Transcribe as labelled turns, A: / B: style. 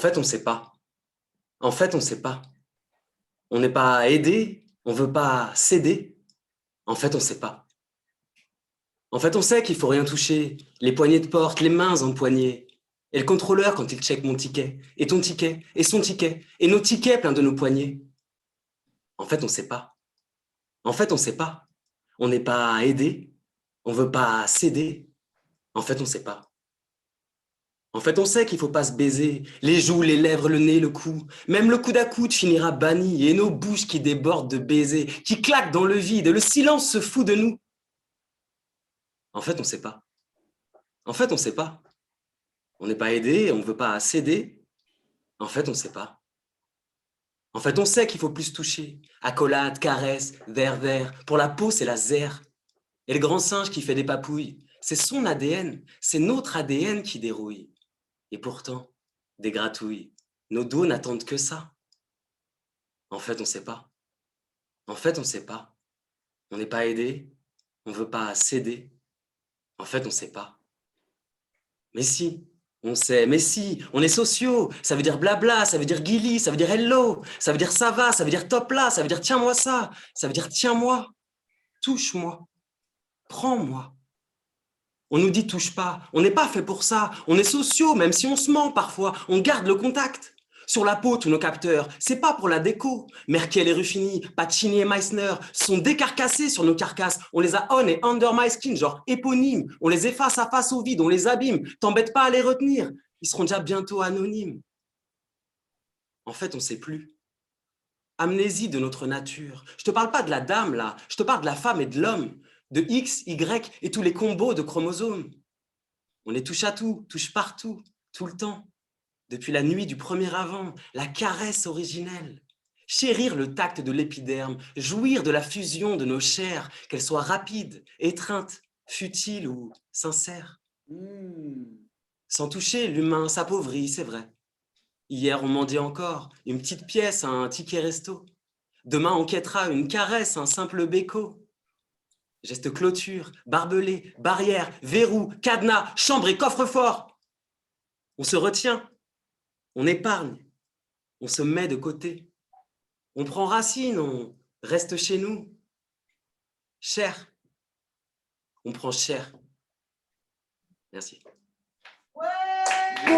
A: fait, on ne sait pas. En fait, on ne sait pas. On n'est pas aidé, on ne veut pas céder. En fait, on ne sait pas. En fait, on sait qu'il ne faut rien toucher. Les poignées de porte, les mains empoignées. Et le contrôleur quand il check mon ticket, et ton ticket, et son ticket, et nos tickets pleins de nos poignets. En fait, on ne sait pas. En fait, on ne sait pas. On n'est pas aidé, on ne veut pas céder. En fait, on ne sait pas. En fait, on sait qu'il ne faut pas se baiser. Les joues, les lèvres, le nez, le cou. Même le coude à coude finira banni. Et nos bouches qui débordent de baisers, qui claquent dans le vide. Et le silence se fout de nous. En fait, on ne sait pas. En fait, on ne sait pas. On n'est pas aidé, on ne veut pas céder. En fait, on ne sait pas. En fait, on sait qu'il faut plus se toucher. Accolade, caresse, verre. Pour la peau, c'est la zère. Et le grand singe qui fait des papouilles, c'est son ADN. C'est notre ADN qui dérouille. Et pourtant, des gratouilles. Nos dos n'attendent que ça. En fait, on ne sait pas. En fait, on ne sait pas. On n'est pas aidé, on ne veut pas céder. En fait, on ne sait pas. Mais si, on sait, mais si, on est sociaux. Ça veut dire blabla, ça veut dire guili, ça veut dire hello, ça veut dire ça va, ça veut dire top là, ça veut dire tiens-moi ça, ça veut dire tiens-moi, touche-moi, prends-moi. On nous dit touche pas, on n'est pas fait pour ça. On est sociaux, même si on se ment parfois, on garde le contact. Sur la peau, tous nos capteurs, c'est pas pour la déco. Merkel et Ruffini, Pacini et Meissner sont décarcassés sur nos carcasses. On les a on et under my skin, genre éponymes. On les efface à face au vide, on les abîme. T'embête pas à les retenir. Ils seront déjà bientôt anonymes. En fait, on sait plus. Amnésie de notre nature. Je te parle pas de la dame, là. Je te parle de la femme et de l'homme. De X, Y et tous les combos de chromosomes. On est touche à tout, touche partout, tout le temps. Depuis la nuit du premier avant, la caresse originelle. Chérir le tact de l'épiderme, jouir de la fusion de nos chairs, qu'elles soient rapides, étreintes, futiles ou sincères. Sans toucher, l'humain s'appauvrit, c'est vrai. Hier, on mendiait encore une petite pièce, un ticket resto. Demain, on quêtera une caresse, un simple béco. Geste clôture, barbelé, barrière, verrou, cadenas, chambre et coffre-fort. On se retient, on épargne, on se met de côté. On prend racine, on reste chez nous. Cher, on prend cher. Merci.